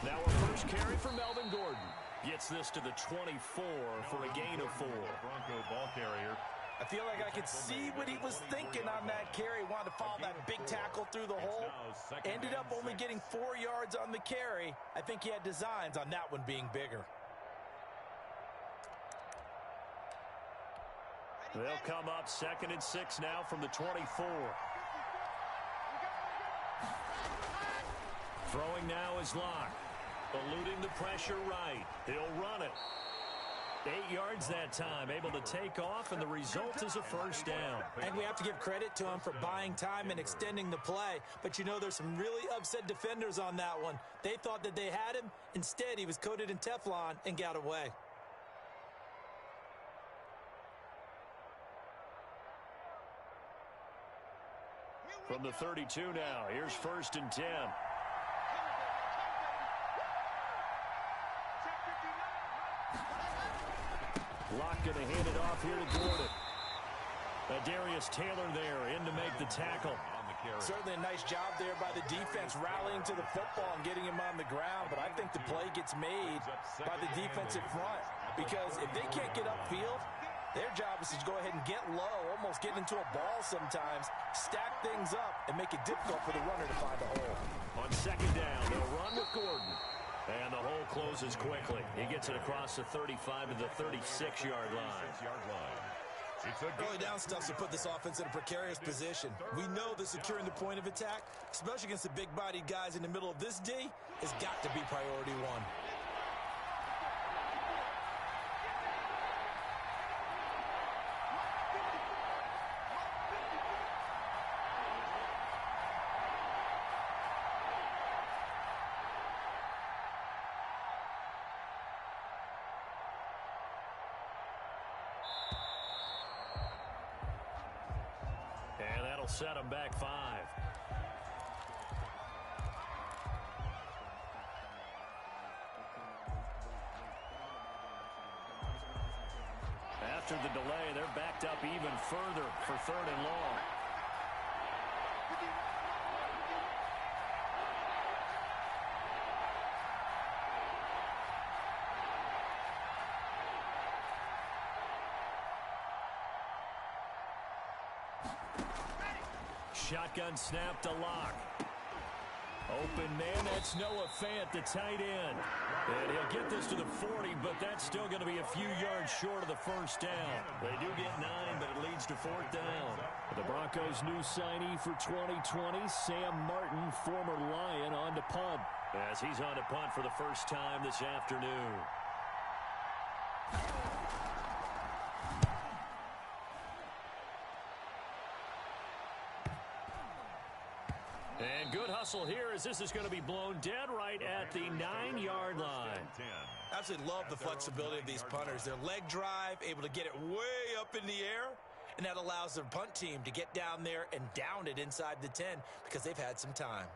Now our first carry for Melvin Gordon. Gets this to the 24 for a gain of 4. Bronco ball carrier. I feel like I could see what he was thinking on that carry. Wanted to follow that big tackle through the hole. Ended up only getting 4 yards on the carry. I think he had designs on that one being bigger. They'll come up 2nd and 6 now from the 24. Throwing now is Locke. Eluding the pressure right. He'll run it. 8 yards that time, able to take off, and the result is a first down. And we have to give credit to him for buying time and extending the play. But you know, there's some really upset defenders on that one. They thought that they had him. Instead, he was coated in Teflon and got away. From the 32 now, here's 1st and 10. Locke going to hand it off here to Gordon. Darius Taylor there in to make the tackle. Certainly a nice job there by the defense rallying to the football and getting him on the ground. But I think the play gets made by the defensive front. Because if they can't get upfield, their job is to go ahead and get low, almost get into a ball sometimes, stack things up, and make it difficult for the runner to find a hole. On 2nd down, they'll run with Gordon. And the hole closes quickly. He gets it across the 35 to the 36-yard line. Early down stuff to put this offense in a precarious position. We know that securing the point of attack, especially against the big-bodied guys in the middle of this D, has got to be priority one. And that'll set them back 5. After the delay, they're backed up even further for 3rd and long. Shotgun snap to Locke. Open man, that's Noah Fant, the tight end. And he'll get this to the 40, but that's still going to be a few yards short of the first down. They do get 9, but it leads to 4th down. The Broncos' new signee for 2020, Sam Martin, former Lion, on to punt. As he's on to punt for the first time this afternoon. And good hustle here as this is going to be blown dead right at the 9-yard line. Absolutely love the flexibility of these punters. Their leg drive, able to get it way up in the air, and that allows their punt team to get down there and down it inside the 10 because they've had some time.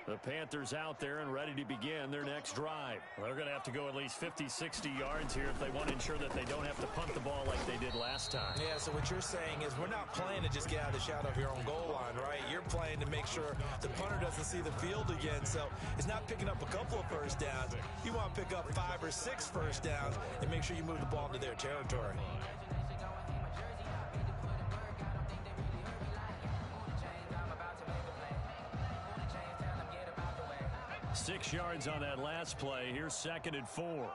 The Panthers out there and ready to begin their next drive. They're going to have to go at least 50, 60 yards here if they want to ensure that they don't have to punt the ball like they did last time. Yeah, so what you're saying is we're not playing to just get out of the shadow of your own goal line, right? You're playing to make sure the punter doesn't see the field again. So it's not picking up a couple of first downs. You want to pick up 5 or 6 first downs and make sure you move the ball into their territory. 6 yards on that last play. Here's 2nd and 4.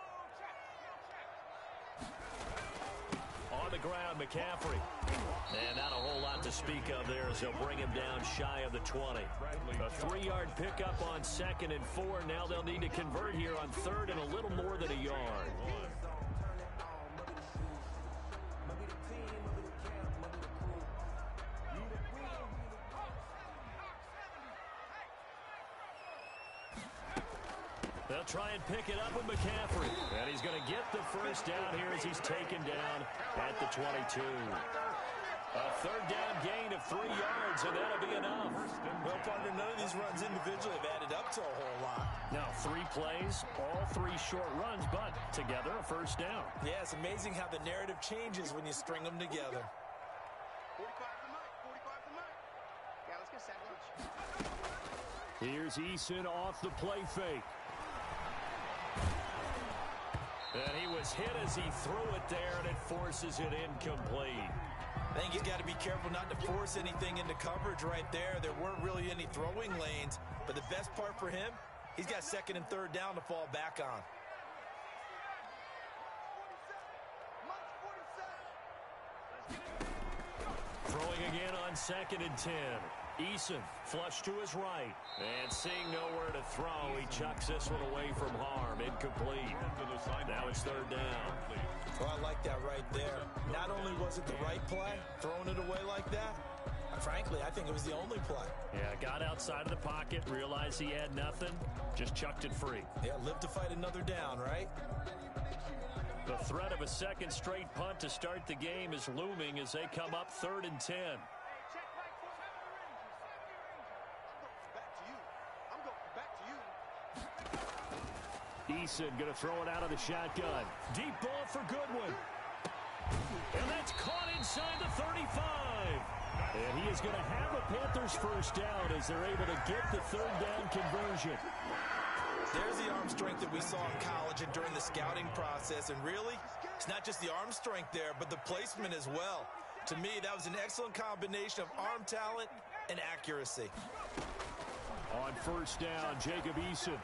On the ground, McCaffrey. And not a whole lot to speak of there as they'll bring him down shy of the 20. A 3-yard pickup on 2nd and 4. Now they'll need to convert here on 3rd and a little more than a yard. They'll try and pick it up with McCaffrey. And he's going to get the first down here as he's taken down at the 22. A 3rd down gain of 3 yards, and that'll be enough. Well, partner, none of these runs individually have added up to a whole lot. Now, 3 plays, all 3 short runs, but together a first down. Yeah, it's amazing how the narrative changes when you string them together. Here's Eason off the play fake. And he was hit as he threw it there, and it forces it incomplete. I think he's got to be careful not to force anything into coverage right there. There weren't really any throwing lanes, but the best part for him, he's got second and third down to fall back on. Throwing again on 2nd and 10. Eason flush to his right. And seeing nowhere to throw, he chucks this one away from harm. Incomplete. Now it's third down. Well, I like that right there. Not only was it the right play, throwing it away like that, frankly, I think it was the only play. Yeah, got outside of the pocket, realized he had nothing, just chucked it free. Yeah, live to fight another down, right? The threat of a second straight punt to start the game is looming as they come up 3rd and 10. Eason going to throw it out of the shotgun. Deep ball for Goodwin. And that's caught inside the 35. And he is going to have a Panthers first down as they're able to get the third down conversion. There's the arm strength that we saw in college and during the scouting process. And really, it's not just the arm strength there, but the placement as well. To me, that was an excellent combination of arm talent and accuracy. On first down, Jacob Eason.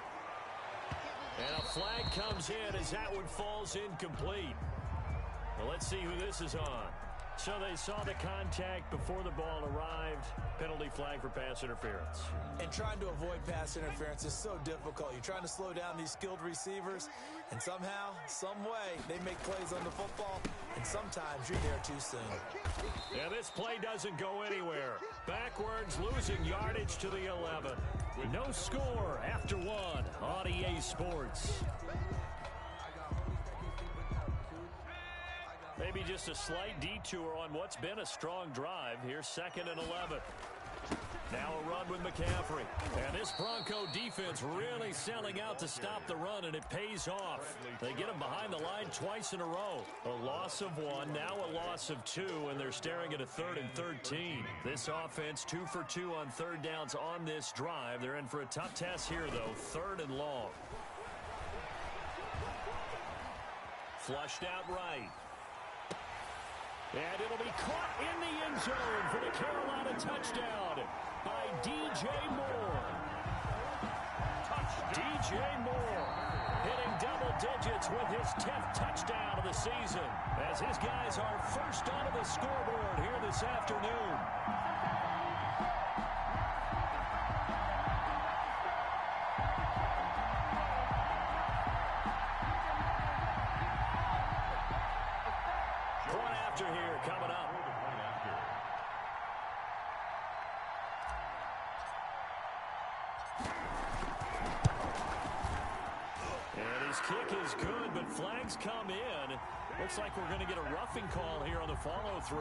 And a flag comes in as that one falls incomplete. Well, let's see who this is on. So they saw the contact before the ball arrived. Penalty flag for pass interference. And trying to avoid pass interference is so difficult. You're trying to slow down these skilled receivers, and somehow, some way, they make plays on the football, and sometimes you're there too soon. Yeah, this play doesn't go anywhere. Backwards, losing yardage to the 11. No score after one on EA Sports. Maybe just a slight detour on what's been a strong drive. Here's 2nd and 11. Now a run with McCaffrey. And this Bronco defense really selling out to stop the run, and it pays off. They get him behind the line twice in a row. A loss of 1, now a loss of 2, and they're staring at a 3rd and 13. This offense 2 for 2 on third downs on this drive. They're in for a tough test here, though. 3rd and long. Flushed out right. And it'll be caught in the end zone for the Carolina touchdown by DJ Moore. DJ Moore hitting double digits with his 10th touchdown of the season as his guys are first onto the scoreboard here this afternoon. Here coming up. And his kick is good, but flags come in. Looks like we're going to get a roughing call here on the follow-through.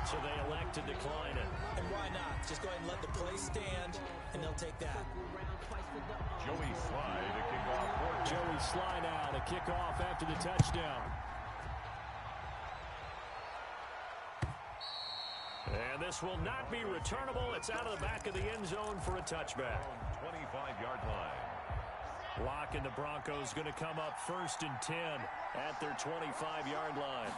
So they elect to decline it. And why not? Just go ahead and let the play stand, and they'll take that. Joey Sly to kick off. Joey Sly now to kick off after the touchdown. And this will not be returnable. It's out of the back of the end zone for a touchback. 25-yard line. Lock and the Broncos going to come up 1st and 10 at their 25-yard line.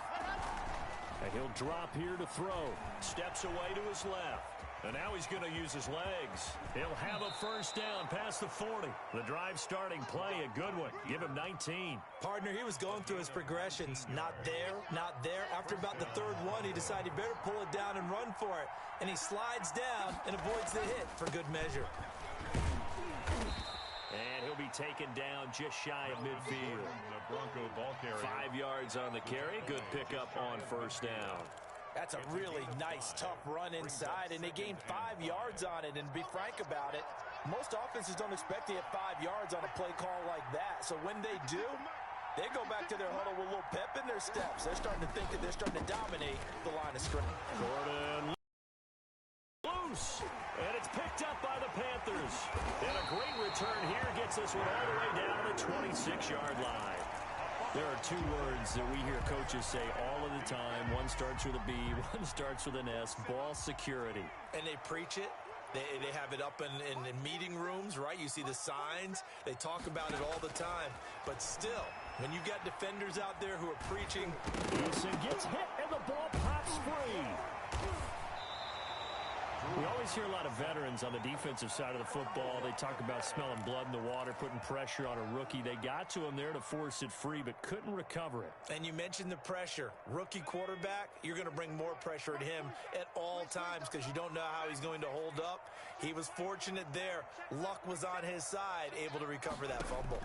And he'll drop here to throw. Steps away to his left. And now he's going to use his legs. He'll have a first down past the 40. The drive starting play, a good one. Give him 19. Partner, he was going through his progressions. Not there, not there. After about the 3rd one, he decided he better pull it down and run for it. And he slides down and avoids the hit for good measure. And he'll be taken down just shy of midfield. The Bronco ball carrier. 5 yards on the carry. Good pickup on first down. That's a really nice, tough run inside, and they gained 5 yards on it. And to be frank about it, most offenses don't expect to hit 5 yards on a play call like that. So when they do, they go back to their huddle with a little pep in their steps. They're starting to think that they're starting to dominate the line of scrimmage. Gordon loose, and it's picked up by the Panthers. And a great return here gets this one all the way down to the 26-yard line. There are 2 words that we hear coaches say all of the time. One starts with a B, one starts with an S. Ball security. And they preach it. They have it up in meeting rooms, right? You see the signs. They talk about it all the time. But still, when you've got defenders out there who are preaching. Eason gets hit, and the ball pops free. We always hear a lot of veterans on the defensive side of the football. They talk about smelling blood in the water, putting pressure on a rookie. They got to him there to force it free, but couldn't recover it. And you mentioned the pressure. Rookie quarterback, you're going to bring more pressure at him at all times because you don't know how he's going to hold up. He was fortunate there. Luck was on his side, able to recover that fumble.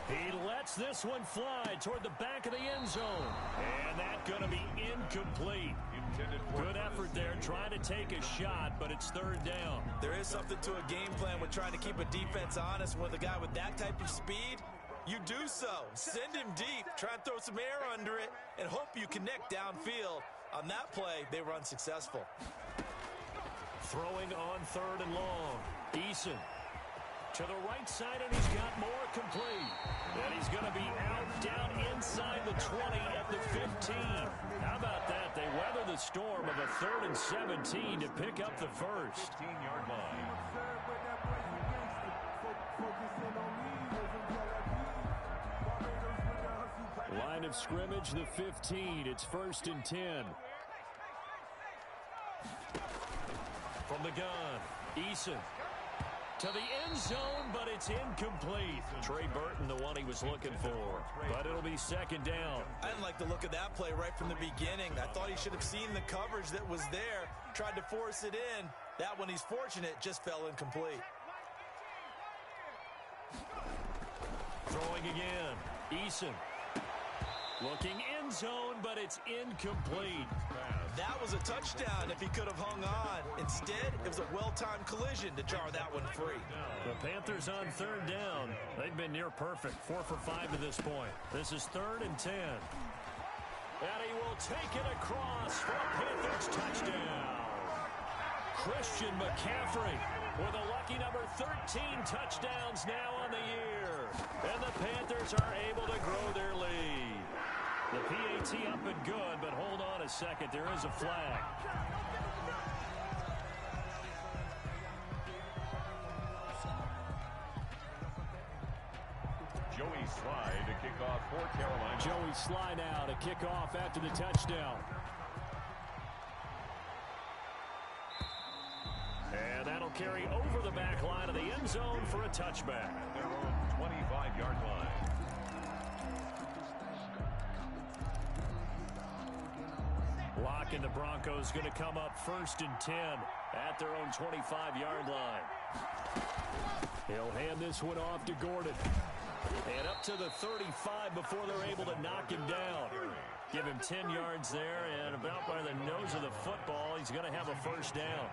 He lets this one fly toward the back of the end zone. And that's going to be incomplete. Good effort there, trying to take a shot, but it's third down. There is something to a game plan with trying to keep a defense honest. With a guy with that type of speed, you do so. Send him deep, try and throw some air under it, and hope you connect downfield. On that play, they were unsuccessful. Throwing on third and long. Eason to the right side, and he's got more complete. And he's going to be out down inside the 20 at the 15. How about that? They weather the storm of a 3rd and 17 to pick up the first. 15-yard line. Line of scrimmage, the 15. It's 1st and 10. From the gun, Eason to the end zone, but it's incomplete. Trey Burton, the one he was looking for. But it'll be 2nd down. I didn't like the look of that play right from the beginning. I thought he should have seen the coverage that was there, tried to force it in. That one, he's fortunate, just fell incomplete. Throwing again. Eason looking end zone, but it's incomplete. That was a touchdown if he could have hung on. Instead, it was a well-timed collision to jar that one free. The Panthers on 3rd down. They've been near perfect. 4 for 5 to this point. This is 3rd and 10. And he will take it across for a Panthers touchdown. Christian McCaffrey with a lucky number 13 touchdowns now on the year. And the Panthers are able to grow their lead. The PAT up and good, but hold on a second. There is a flag. Joey Sly to kick off for Carolina. Joey Sly now to kick off after the touchdown. And that'll carry over the back line of the end zone for a touchback. Their own 25-yard line. Lock and the Broncos going to come up 1st and 10 at their own 25-yard line. He'll hand this one off to Gordon. And up to the 35 before they're able to knock him down. Give him 10 yards there, and about by the nose of the football, he's going to have a 1st down.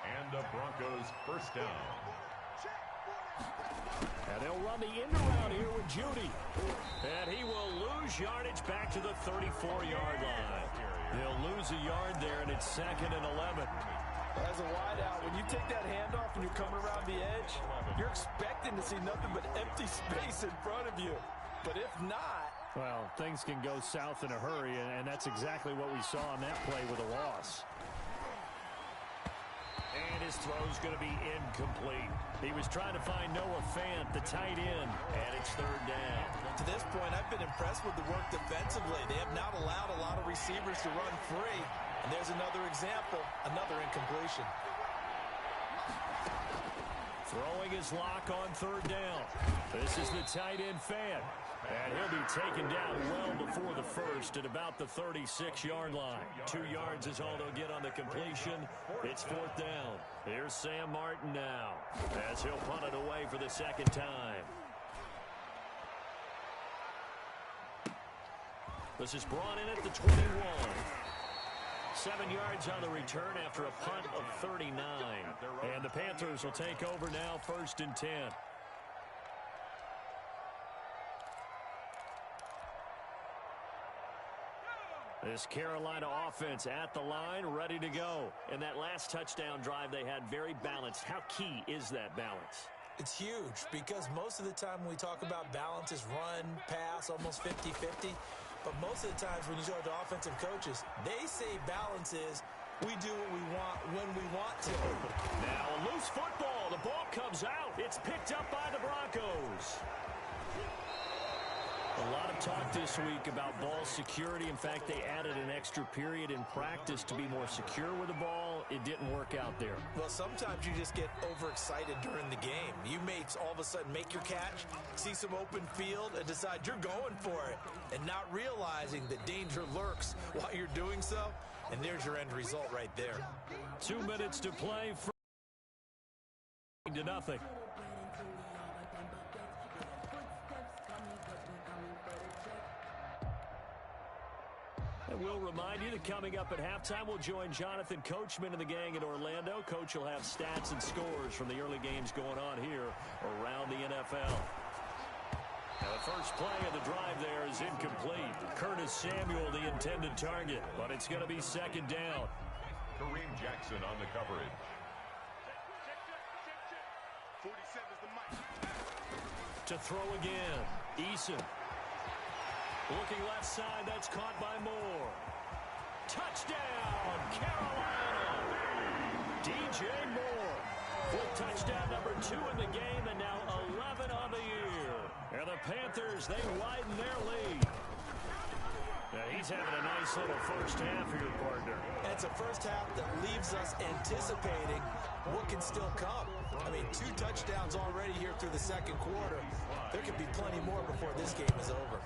And the Broncos 1st down. And they'll run the end around here with Judy. And he will lose yardage back to the 34-yard line. They'll lose a yard there, and it's 2nd and 11. As a wideout, when you take that handoff and you're coming around the edge, you're expecting to see nothing but empty space in front of you. But if not... Well, things can go south in a hurry, and that's exactly what we saw on that play with a loss. And his throw's going to be incomplete. He was trying to find Noah Fant, the tight end, and it's 3rd down. To this point, I've been impressed with the work defensively. They have not allowed a lot of receivers to run free. And there's another example, another incompletion. Throwing his lock on 3rd down. This is the tight end Fant. And he'll be taken down well before the first at about the 36-yard line. 2 yards is all they'll get on the completion. It's 4th down. Here's Sam Martin now as he'll punt it away for the 2nd time. This is brought in at the 21. 7 yards on the return after a punt of 39. And the Panthers will take over now, 1st and 10. This Carolina offense at the line, ready to go. And that last touchdown drive they had very balanced. How key is that balance? It's huge because most of the time when we talk about balance is run, pass, almost 50-50. But most of the times when you talk to offensive coaches, they say balance is we do what we want when we want to. Now a loose football. The ball comes out. It's picked up by the Broncos. A lot of talk this week about ball security. In fact, they added an extra period in practice to be more secure with the ball. It didn't work out there. Well, sometimes you just get overexcited during the game. You may all of a sudden make your catch, see some open field, and decide you're going for it, and not realizing that danger lurks while you're doing so. And there's your end result right there. 2 minutes to play. To nothing. And we'll remind you that coming up at halftime, we'll join Jonathan Coachman and the gang in Orlando. Coach will have stats and scores from the early games going on here around the NFL. Now, the first play of the drive there is incomplete. Curtis Samuel, the intended target, but it's going to be second down. Kareem Jackson on the coverage. 47 is the mic. To throw again, Eason. Looking left side, that's caught by Moore. Touchdown, Carolina! DJ Moore. Full touchdown number 2 in the game, and now 11 on the year. And the Panthers, they widen their lead. Now he's having a nice little first half here, partner. And it's a first half that leaves us anticipating what can still come. I mean, 2 touchdowns already here through the second quarter. There could be plenty more before this game is over.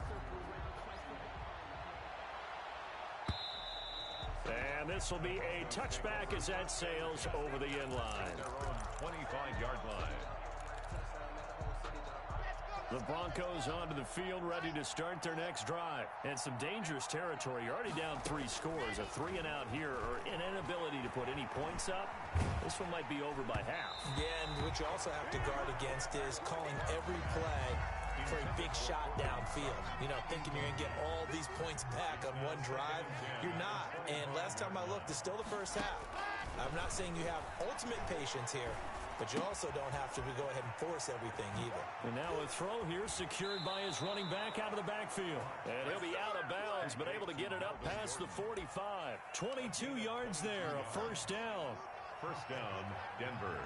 And this will be a touchback as that sails over the end line. Their own 25-yard line. The Broncos onto the field, ready to start their next drive. And some dangerous territory. You're already down 3 scores. A 3-and-out here, or an inability to put any points up. This one might be over by half. Yeah, and what you also have to guard against is calling every play for a big shot downfield. You know, thinking you're going to get all these points back on one drive. You're not. And last time I looked, it's still the first half. I'm not saying you have ultimate patience here, but you also don't have to go ahead and force everything either. And now a throw here secured by his running back out of the backfield. And he'll be out of bounds, but able to get it up past the 45. 22 yards there, a first down. First down, Denver.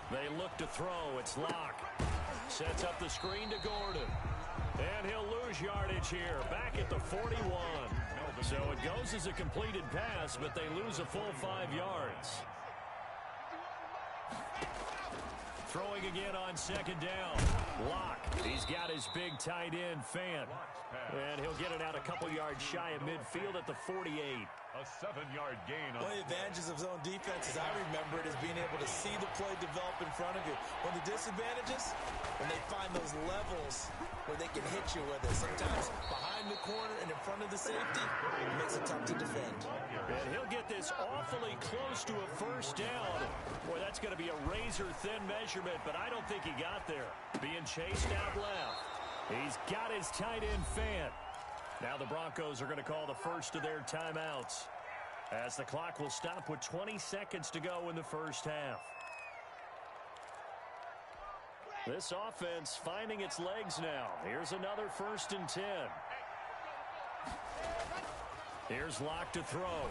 They look to throw. It's Locke. Sets up the screen to Gordon. And he'll lose yardage here. Back at the 41. So it goes as a completed pass, but they lose a full 5 yards. Throwing again on second down. Locke. He's got his big tight end, Fant. And he'll get it out a couple yards shy of midfield at the 48. A 7-yard gain. One of the advantages of zone defense, as I remember it, is being able to see the play develop in front of you. One of the disadvantages, when they find those levels where they can hit you with it. Sometimes behind the corner and in front of the safety, it makes it tough to defend. And he'll get this awfully close to a first down. Boy, that's going to be a razor-thin measurement, but I don't think he got there. Being chased out left. He's got his tight end, Fant. Now the Broncos are going to call the first of their timeouts as the clock will stop with 20 seconds to go in the first half. This offense finding its legs now. Here's another 1st and 10. Here's Locke to throw.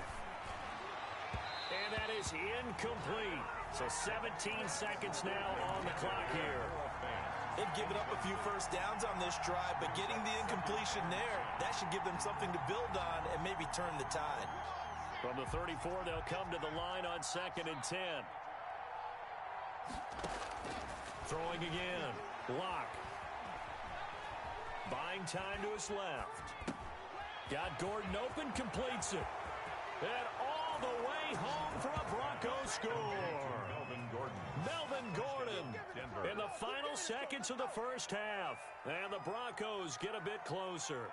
And that is incomplete. So 17 seconds now on the clock here. They've given up a few first downs on this drive, but getting the incompletion there, that should give them something to build on and maybe turn the tide. From the 34, they'll come to the line on 2nd and 10. Throwing again. Locke. Buying time to his left. Got Gordon open, completes it. And all the way home for a Broncos score. Melvin Gordon in the final seconds of the first half. And the Broncos get a bit closer.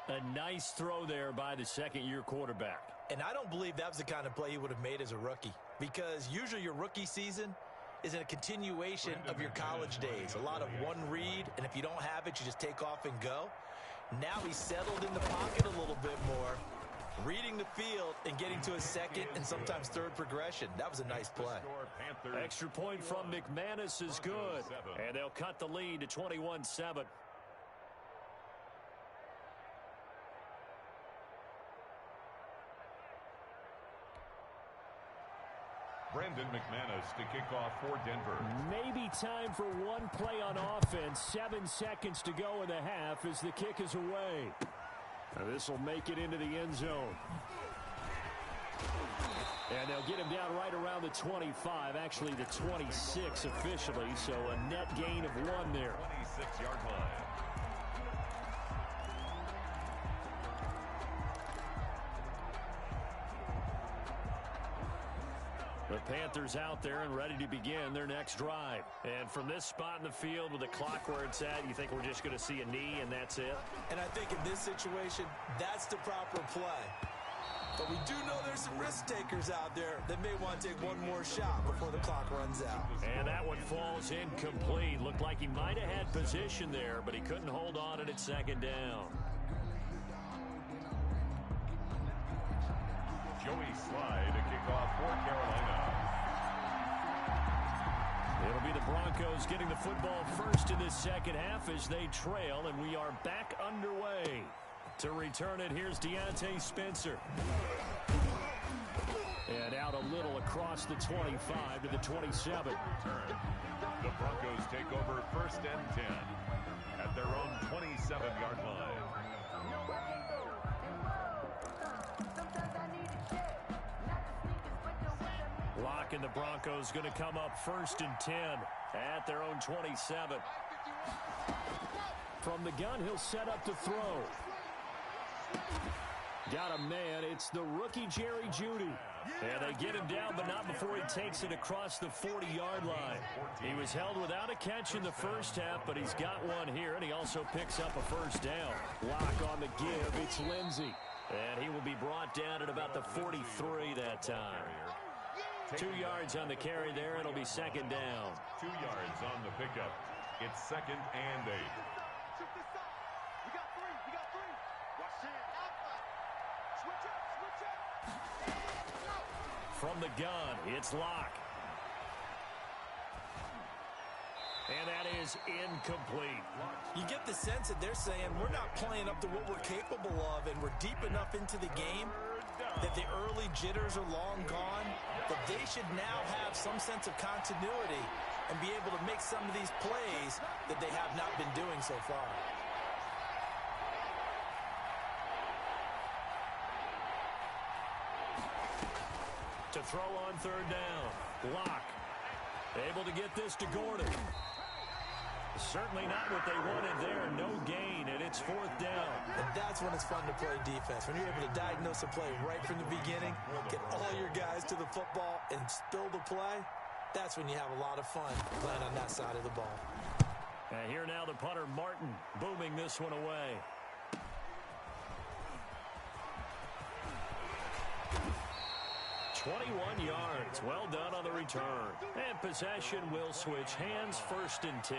A nice throw there by the second-year quarterback. And I don't believe that was the kind of play he would have made as a rookie, because usually your rookie season is in a continuation of your college days. A lot of one read, and if you don't have it, you just take off and go. Now he's settled in the pocket a little bit more, reading the field and getting to a second and sometimes third progression. That was a nice play. Extra point from McManus is good. And they'll cut the lead to 21-7. Brandon McManus to kick off for Denver. Maybe time for one play on offense. 7 seconds to go in the half as the kick is away. This will make it into the end zone. And they'll get him down right around the 25, actually the 26 officially, so a net gain of 1 there. 26-yard line. The Panthers out there and ready to begin their next drive. And from this spot in the field with the clock where it's at, you think we're just going to see a knee and that's it? And I think in this situation, that's the proper play. But we do know there's some risk takers out there that may want to take one more shot before the clock runs out. And that one falls incomplete. Looked like he might have had position there, but he couldn't hold on at second down. Joey Slye to kick off for Carolina. It'll be the Broncos getting the football first in this second half as they trail, and we are back underway. To return it, here's Deontay Spencer. And out a little across the 25 to the 27. The Broncos take over 1st and 10 at their own 27-yard line. Locke and the Broncos going to come up 1st and 10 at their own 27. From the gun, he'll set up to throw. Got a man. It's the rookie Jerry Jeudy. And they get him down, but not before he takes it across the 40-yard line. He was held without a catch in the first half, but he's got one here, and he also picks up a first down. Locke on the give. It's Lindsey. And he will be brought down at about the 43 that time. 2 yards on the carry there. It'll be second down. 2 yards on the pickup. It's 2nd and 8. From the gun, it's Locke. And that is incomplete. You get the sense that they're saying we're not playing up to what we're capable of, and we're deep enough into the game that the early jitters are long gone, that they should now have some sense of continuity and be able to make some of these plays that they have not been doing so far. To throw on 3rd down. Locke able to get this to Gordon. Certainly not what they wanted there. No gain, and it's 4th down. And that's when it's fun to play defense. When you're able to diagnose a play right from the beginning, get all your guys to the football, and spill the play, that's when you have a lot of fun playing on that side of the ball. And here now the punter, Martin, booming this one away. "21 yards. Well done on the return. And possession will switch hands, 1st and 10.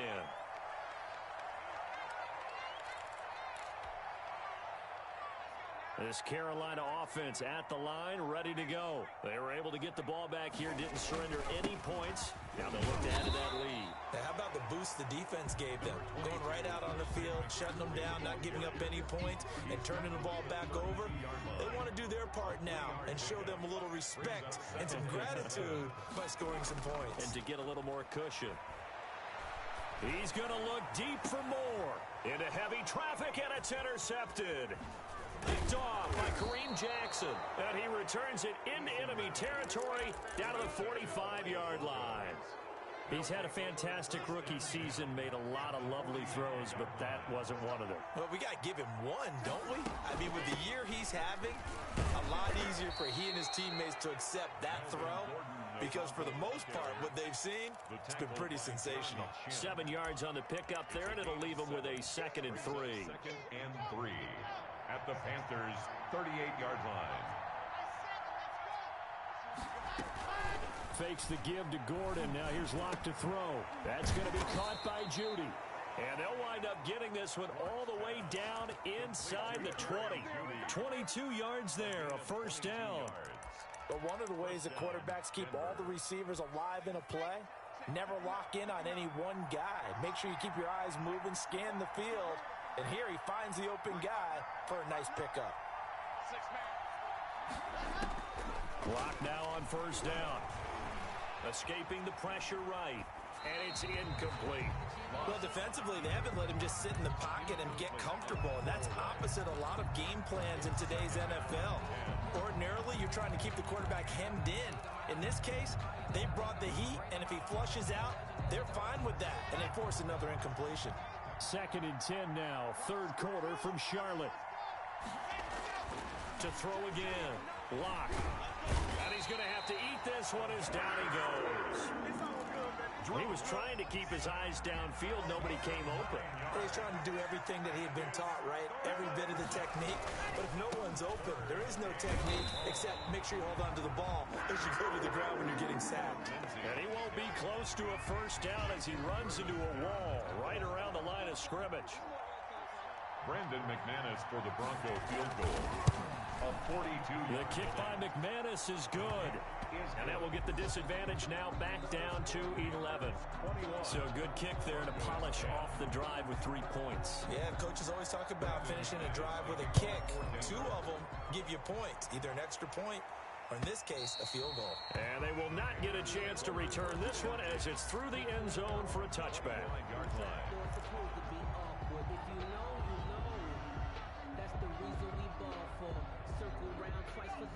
This Carolina offense at the line, ready to go. They were able to get the ball back here, didn't surrender any points. Now they'll look to add to that lead. Now, how about the boost the defense gave them? Going right out on the field, shutting them down, not giving up any points, and turning the ball back over. They want to do their part now and show them a little respect and some gratitude by scoring some points. And to get a little more cushion. He's going to look deep for more. Into heavy traffic, and it's intercepted. Picked off by Kareem Jackson. And he returns it into enemy territory down to the 45-yard line. He's had a fantastic rookie season, made a lot of lovely throws, but that wasn't one of them. Well, we got to give him one, don't we? I mean, with the year he's having, a lot easier for he and his teammates to accept that throw, because for the most part, what they've seen, it's been pretty sensational. 7 yards on the pickup there, and it'll leave him with a 2nd and 3. 2nd and 3 at the Panthers' 38-yard line. Fakes the give to Gordon. Now here's Locke to throw. That's going to be caught by Jeudy. And they'll wind up getting this one all the way down inside the 20. 22 yards there, a first down. But one of the ways that quarterbacks keep all the receivers alive in a play, never lock in on any one guy. Make sure you keep your eyes moving, scan the field. And here he finds the open guy for a nice pickup. Clock now on first down. Escaping the pressure right. And it's incomplete. Well, defensively, they haven't let him just sit in the pocket and get comfortable. And that's opposite a lot of game plans in today's NFL. Ordinarily, you're trying to keep the quarterback hemmed in. In this case, they brought the heat, and if he flushes out, they're fine with that. And they force another incompletion. 2nd and 10 now, third quarter from Charlotte. To throw again. Lock. And he's going to have to eat this one as down he goes. He was trying to keep his eyes downfield. Nobody came open. He's trying to do everything that he had been taught, right? Every bit of the technique. But if no one's open, there is no technique except make sure you hold on to the ball as you go to the ground when you're getting sacked. And he won't be close to a first down as he runs into a wall right around the line of scrimmage. Brandon McManus for the Bronco field goal. A 42. The kick by McManus is good. And that will get the disadvantage now back down to 11. So a good kick there to polish off the drive with 3 points. Yeah, coaches always talk about finishing a drive with a kick. 2 of them give you points, either an extra point or, in this case, a field goal. And they will not get a chance to return this one as it's through the end zone for a touchback.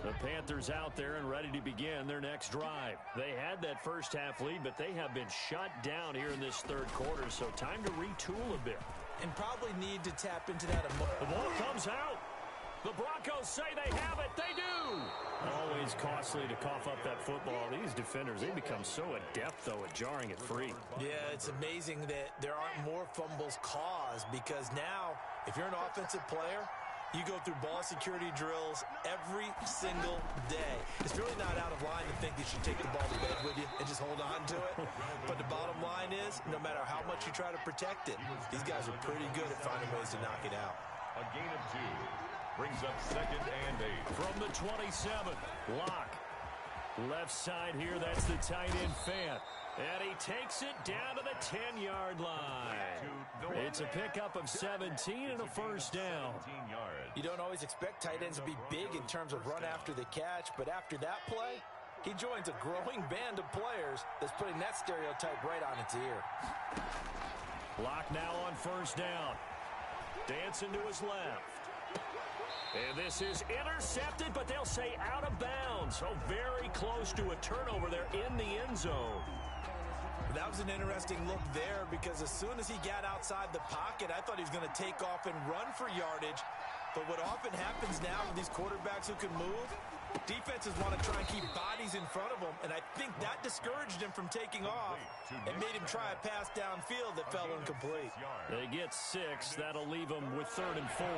The Panthers out there and ready to begin their next drive. They had that first half lead, but they have been shut down here in this third quarter, so time to retool a bit. And probably need to tap into that emotion. The ball comes out. The Broncos say they have it. They do. Always costly to cough up that football. These defenders, they become so adept, though, at jarring it free. Yeah, it's amazing that there aren't more fumbles caused because now, if you're an offensive player, you go through ball security drills every single day. It's really not out of line to think that you should take the ball to bed with you and just hold on to it. But the bottom line is, no matter how much you try to protect it, these guys are pretty good at finding ways to knock it out. A gain of 2 brings up 2nd and 8. From the 27, Lock. Left side here, that's the tight end Fant. And he takes it down to the 10-yard line. It's a pickup of 17 and a first down. You don't always expect tight ends to be big in terms of run after the catch, but after that play, he joins a growing band of players that's putting that stereotype right on its ear. Lock now on first down. Dancing to his left. And this is intercepted, but they'll say out of bounds. So very close to a turnover there in the end zone. That was an interesting look there because as soon as he got outside the pocket, I thought he was going to take off and run for yardage. But what often happens now with these quarterbacks who can move, defenses want to try and keep bodies in front of them, and I think that discouraged him from taking off and made him try a pass downfield that fell incomplete. They get 6. That'll leave them with 3rd and 4.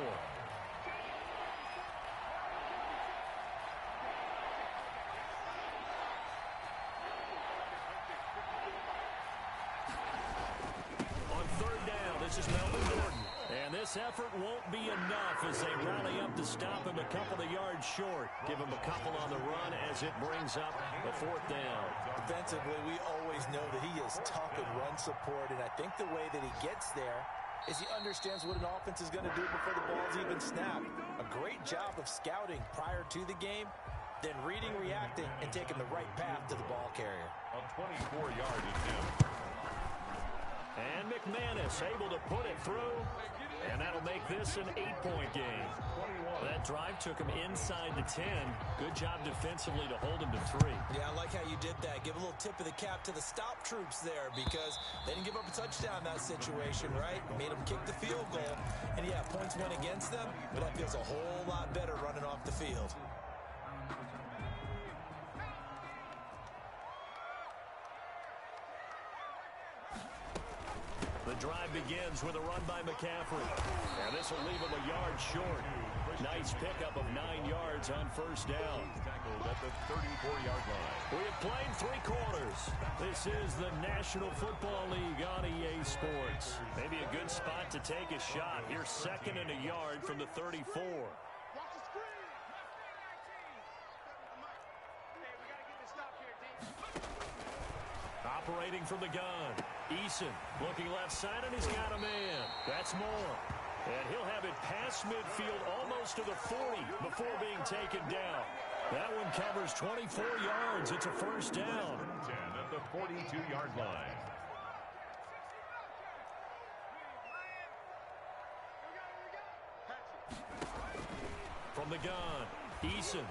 This is Melvin Gordon. And this effort won't be enough as they rally up to stop him a couple of yards short. Give him a couple on the run as it brings up a 4th down. Defensively, we always know that he is tough in run support, and I think the way that he gets there is he understands what an offense is going to do before the ball's even snapped. A great job of scouting prior to the game, then reading, reacting, and taking the right path to the ball carrier. A 24-yard attempt. And McManus able to put it through, and that'll make this an 8-point game. That drive took him inside the 10. Good job defensively to hold him to 3. Yeah, I like how you did that. Give a little tip of the cap to the stop troops there because they didn't give up a touchdown in that situation, right? Made them kick the field goal. And, yeah, points went against them, but that feels a whole lot better running off the field. The drive begins with a run by McCaffrey. And this will leave him a yard short. Nice pickup of 9 yards on first down. Tackled at the 34-yard line. We have played 3 quarters. This is the National Football League on EA Sports. Maybe a good spot to take a shot. Here's 2nd and a yard from the 34. Operating from the gun. Eason looking left side, and he's got a man. That's Moore. And he'll have it past midfield almost to the 40 before being taken down. That one covers 24 yards. It's a first down. 10 at the 42-yard line. From the gun, Eason.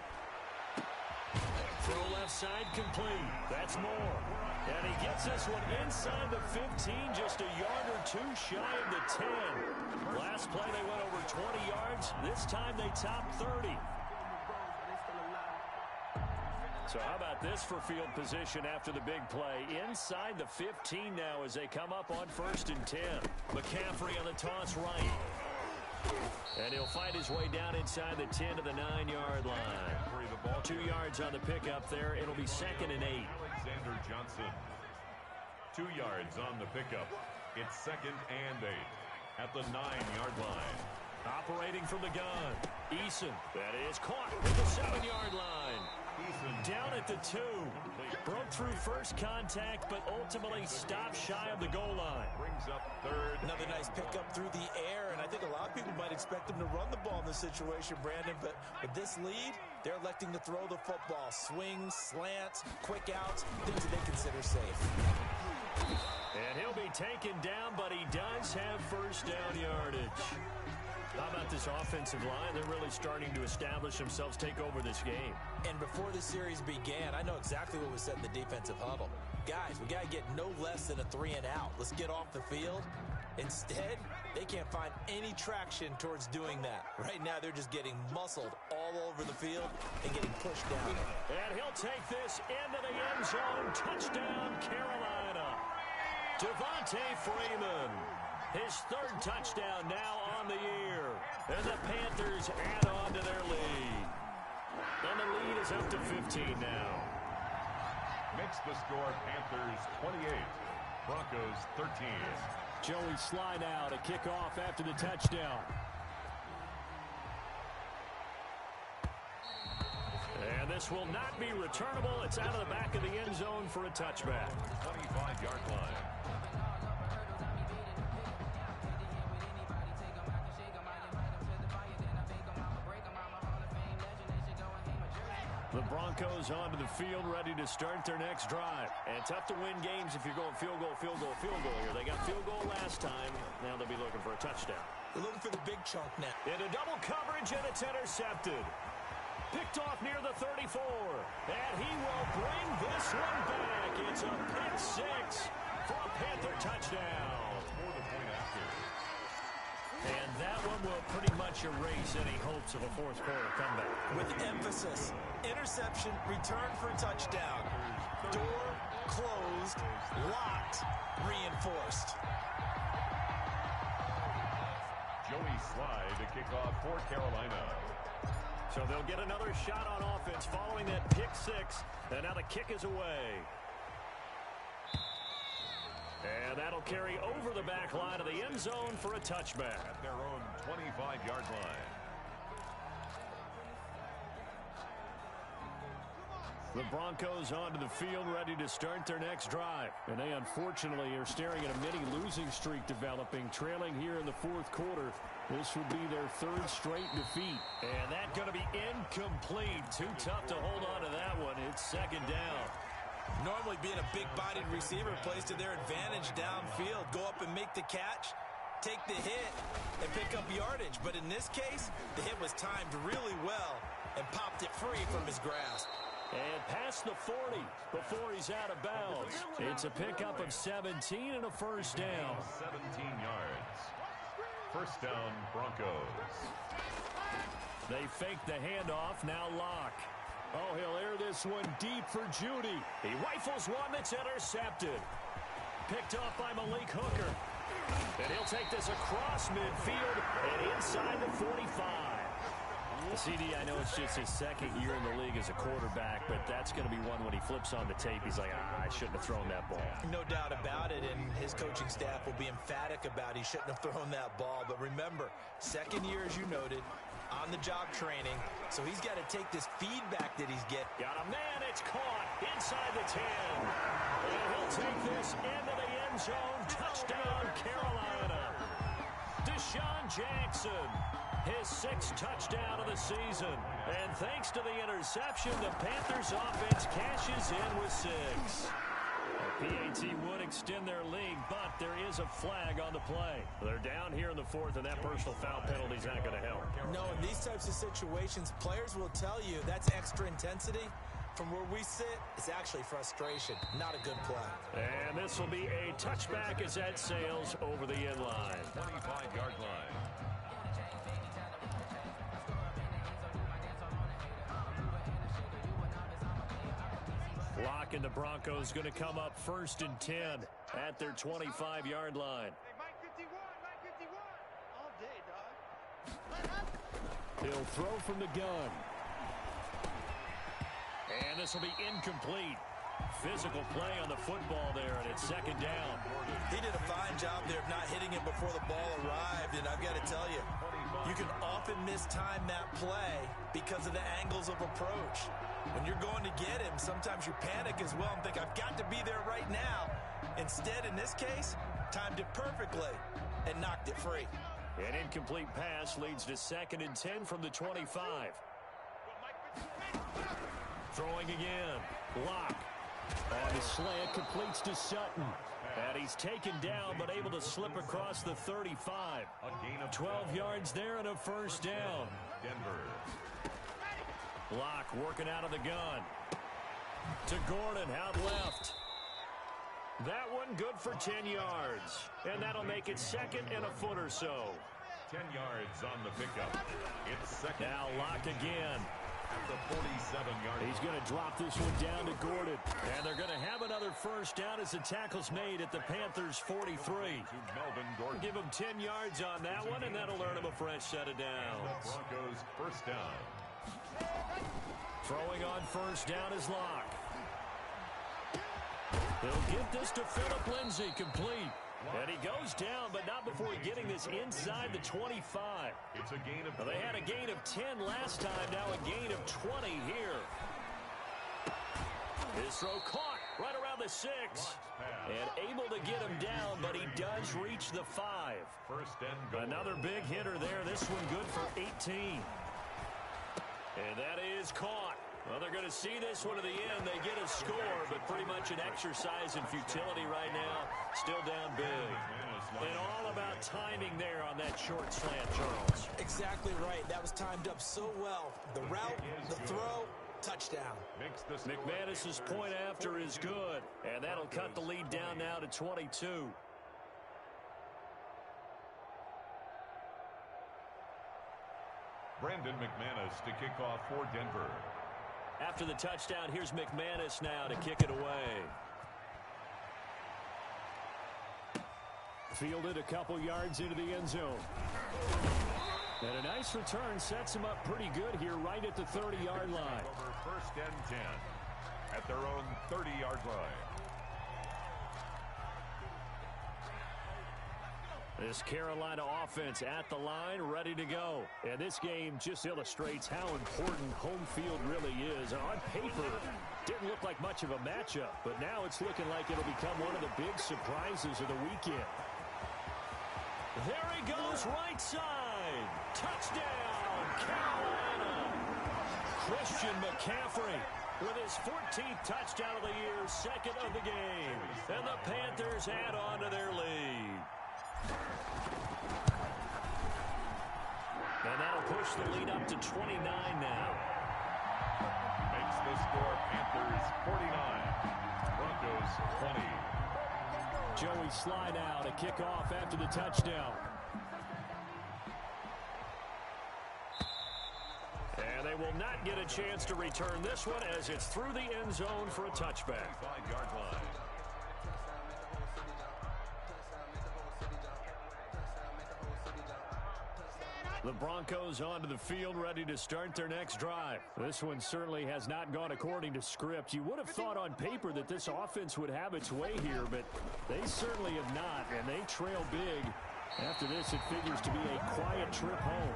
Throw left side complete. That's Moore. And he gets this one inside the 15, just a yard or 2 shy of the 10. Last play they went over 20 yards. This time they topped 30. So how about this for field position after the big play? Inside the 15 now as they come up on 1st and 10. McCaffrey on the toss right. And he'll find his way down inside the 10 to the 9-yard line. 2 yards on the pickup there. It'll be 2nd and 8. Alexander Johnson. 2 yards on the pickup. It's 2nd and 8 at the 9-yard line. Operating from the gun. Eason. That is caught at the 7-yard line. Eason down at the 2. Broke through first contact, but ultimately stopped shy of the goal line. Brings up 3rd. Another nice pickup through the air, and I think a lot of people might expect him to run the ball in this situation, Brandon, but with this lead, they're electing to throw the football. Swings, slants, quick outs, things that they consider safe. And he'll be taken down, but he does have first down yardage. How about this offensive line? They're really starting to establish themselves, take over this game. And before the series began, I know exactly what was said in the defensive huddle. Guys, we got to get no less than a 3 and out. Let's get off the field. Instead, they can't find any traction towards doing that. Right now, they're just getting muscled all over the field and getting pushed down. And he'll take this into the end zone. Touchdown, Carolina. Devontae Freeman. His 3rd touchdown now on the year. And the Panthers add on to their lead. And the lead is up to 15 now. Makes the score Panthers 28, Broncos 13. Joey Sly now to kick off after the touchdown. And this will not be returnable. It's out of the back of the end zone for a touchback. 25-yard line. The Broncos onto the field, ready to start their next drive. And tough to win games if you're going field goal, field goal, field goal here. They got field goal last time. Now they'll be looking for a touchdown. They're looking for the big chunk now. Into double coverage, and it's intercepted. Picked off near the 34. And he will bring this one back. It's a pick 6 for a Panther touchdown. For the point after. And that one will pretty much erase any hopes of a fourth quarter comeback. With emphasis, interception, return for a touchdown. Door closed, locked, reinforced. Joey Sly to kick off for Carolina. So they'll get another shot on offense following that pick 6. And now the kick is away. And that'll carry over the back line of the end zone for a touchback. At their own 25-yard line. The Broncos onto the field, ready to start their next drive. And they unfortunately are staring at a mini losing streak developing, trailing here in the 4th quarter. This would be their 3rd straight defeat. And that's going to be incomplete. Too tough to hold on to that one. It's 2nd down. Normally being a big-bodied receiver plays to their advantage downfield. Go up and make the catch, take the hit, and pick up yardage. But in this case, the hit was timed really well and popped it free from his grasp. And past the 40 before he's out of bounds. It's a pickup of 17 and a first down. 17 yards. First down, Broncos. They fake the handoff, now Locke. Oh, he'll air this one deep for Judy. He rifles one that's intercepted. Picked off by Malik Hooker. And he'll take this across midfield and inside the 45. CD, I know it's just his second year in the league as a quarterback, but that's going to be one when he flips on the tape. He's like, I shouldn't have thrown that ball. No doubt about it, and his coaching staff will be emphatic about he shouldn't have thrown that ball. But remember, second year, as you noted, on-the-job training, so he's got to take this feedback that he's getting. Got a man, it's caught inside the 10. And he'll take this into the end zone. Touchdown, Carolina. Deshaun Jackson, his 6th touchdown of the season. And thanks to the interception, the Panthers offense cashes in with 6. The PAT would extend their lead, but there is a flag on the play. They're down here in the 4th, and that personal foul penalty is not going to help. No, in these types of situations, players will tell you that's extra intensity. From where we sit, it's actually frustration, not a good play. And this will be a touchback as that sails over the end line. 25-yard line. Lock and the Broncos going to come up 1st and 10 at their 25-yard line. Hey, Mike 51, Mike 51. All day, dog. He'll throw from the gun. And this will be incomplete. Physical play on the football there, and it's 2nd down. He did a fine job there of not hitting it before the ball arrived, and I've got to tell you, you can often mistime that play because of the angles of approach. When you're going to get him, sometimes you panic as well and think, I've got to be there right now. Instead, in this case, timed it perfectly and knocked it free. An incomplete pass leads to 2nd and 10 from the 25. Throwing again. Lock. On the slant, completes to Sutton. And he's taken down, but able to slip across the 35. 12 yards there and a 1st down. Denver. Lock working out of the gun. To Gordon, out left. That one good for 10 yards. And that'll make it 2nd and a foot or so. 10 yards on the pickup. It's 2nd. Now Lock again. At the 47-yard line. He's going to drop this one down to Gordon. And they're going to have another 1st down as the tackle's made at the Panthers' 43. To Melvin Gordon. Give him 10 yards on that one, and that'll earn him a fresh set of downs. The Broncos' 1st down. Throwing on 1st down is Lock. He'll get this to Phillip Lindsay, complete. And he goes down, but not before getting this inside the 25. It's a gain of... Well, they had a gain of 10 last time, now a gain of 20 here. His throw caught right around the 6. And able to get him down, but he does reach the 5. 1st and goal. Another big hitter there. This one good for 18. And that is caught. Well, they're going to see this one to the end. They get a score, but pretty much an exercise in futility right now. Still down big. And all about timing there on that short slant, Charles. Exactly right. That was timed up so well. The route, the throw, touchdown. McManus's point after is good. And that'll cut the lead down now to 22. Brandon McManus to kick off for Denver. After the touchdown, here's McManus now to kick it away. Fielded a couple yards into the end zone. And a nice return sets him up pretty good here right at the 30-yard line. Over 1st and 10 at their own 30-yard line. This Carolina offense at the line, ready to go. And this game just illustrates how important home field really is. On paper, didn't look like much of a matchup, but now it's looking like it'll become one of the big surprises of the weekend. There he goes, right side. Touchdown, Carolina. Christian McCaffrey with his 14th touchdown of the year, 2nd of the game. And the Panthers add on to their lead. And that'll push the lead up to 29 now. Makes the score Panthers 49, Broncos 20. Joey Sly now to kick off after the touchdown. And they will not get a chance to return this one as it's through the end zone for a touchback. 5-yard line. The Broncos onto the field, ready to start their next drive. This one certainly has not gone according to script. You would have thought on paper that this offense would have its way here, but they certainly have not, and they trail big. After this, it figures to be a quiet trip home.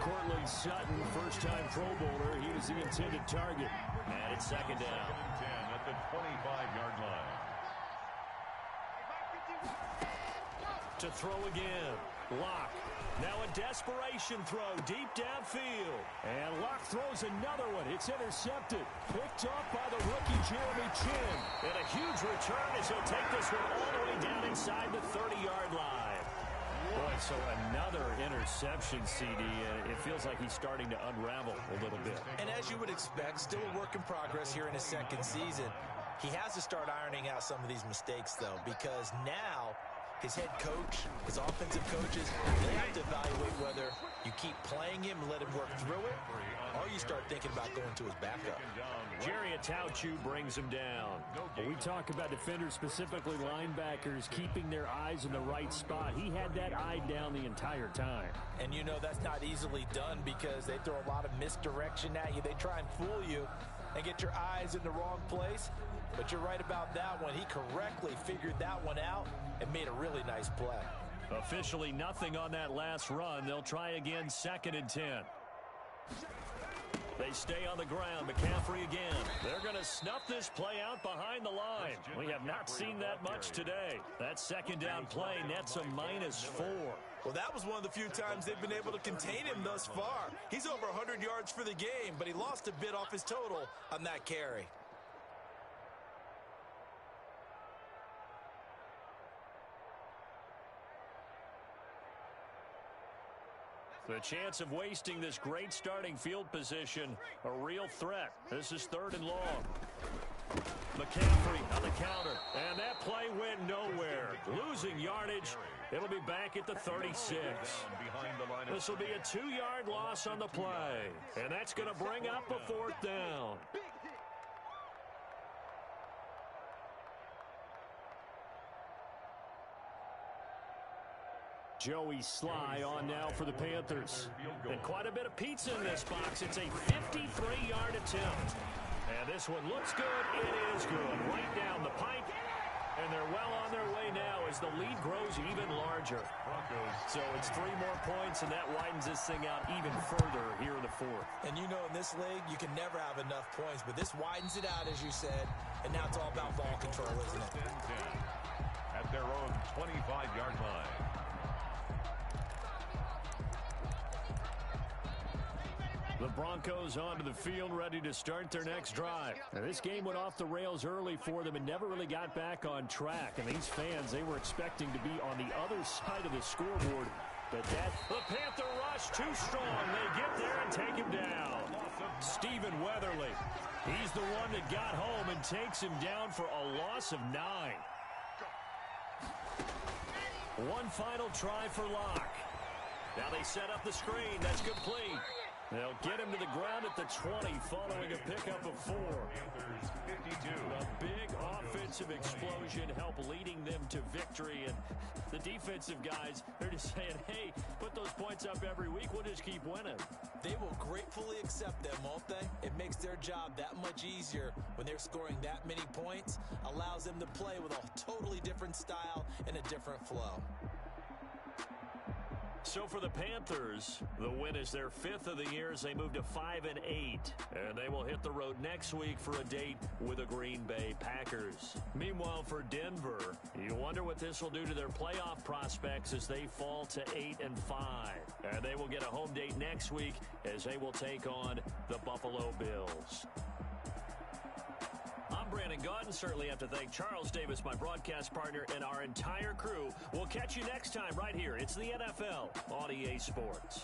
Cortland Sutton, first-time Pro Bowler. He was the intended target. And it's second down. 10 at the 25-yard line. To throw again. Locke. Now a desperation throw deep downfield. And Locke throws another one. It's intercepted. Picked off by the rookie Jeremy Chin. And a huge return as he'll take this one all the way down inside the 30-yard line. Boy, so another interception, CD. It feels like he's starting to unravel a little bit. And as you would expect, still a work in progress here in his second season. He has to start ironing out some of these mistakes, though, because now his head coach, his offensive coaches, they have to evaluate whether you keep playing him and let him work through it, or you start thinking about going to his backup. Jerry Atauchu brings him down. When we talk about defenders, specifically linebackers, keeping their eyes in the right spot. He had that eye down the entire time. And you know that's not easily done because they throw a lot of misdirection at you. They try and fool you and get your eyes in the wrong place. But you're right about that one. He correctly figured that one out and made a really nice play. Officially nothing on that last run. They'll try again, 2nd and 10. They stay on the ground. McCaffrey again. They're going to snuff this play out behind the line. We have not seen that much today. That second down play nets a -4. Well, that was one of the few times they've been able to contain him thus far. He's over 100 yards for the game, but he lost a bit off his total on that carry. The chance of wasting this great starting field position, a real threat. This is 3rd and long. McCaffrey on the counter, and that play went nowhere. Losing yardage. It'll be back at the 36. This will be a 2-yard loss on the play, and that's going to bring up a 4th down. Joey Sly on now for the Panthers. And quite a bit of pizza in this box. It's a 53-yard attempt. And this one looks good. It is good. Right down the pipe. And they're well on their way now as the lead grows even larger. So it's 3 more points, and that widens this thing out even further here in the 4th. And you know in this league, you can never have enough points, but this widens it out, as you said, and now it's all about ball control, isn't it? At their own 25-yard line. The Broncos onto the field, ready to start their next drive. Now, this game went off the rails early for them and never really got back on track. And these fans, they were expecting to be on the other side of the scoreboard. But the Panther rush too strong. They get there and take him down. Stephen Weatherly, he's the one that got home and takes him down for a loss of 9. One final try for Locke. Now they set up the screen. That's complete. They'll get him to the ground at the 20 following a pickup of 4. A big offensive explosion helped leading them to victory. And the defensive guys, they're just saying, hey, put those points up every week. We'll just keep winning. They will gratefully accept them, won't they? It makes their job that much easier when they're scoring that many points. Allows them to play with a totally different style and a different flow. So for the Panthers, the win is their 5th of the year as they move to 5-8. And they will hit the road next week for a date with the Green Bay Packers. Meanwhile, for Denver, you wonder what this will do to their playoff prospects as they fall to 8-5. And they will get a home date next week as they will take on the Buffalo Bills. I'm Brandon Gaudin. Certainly have to thank Charles Davis, my broadcast partner, and our entire crew. We'll catch you next time right here. It's the NFL on EA Sports.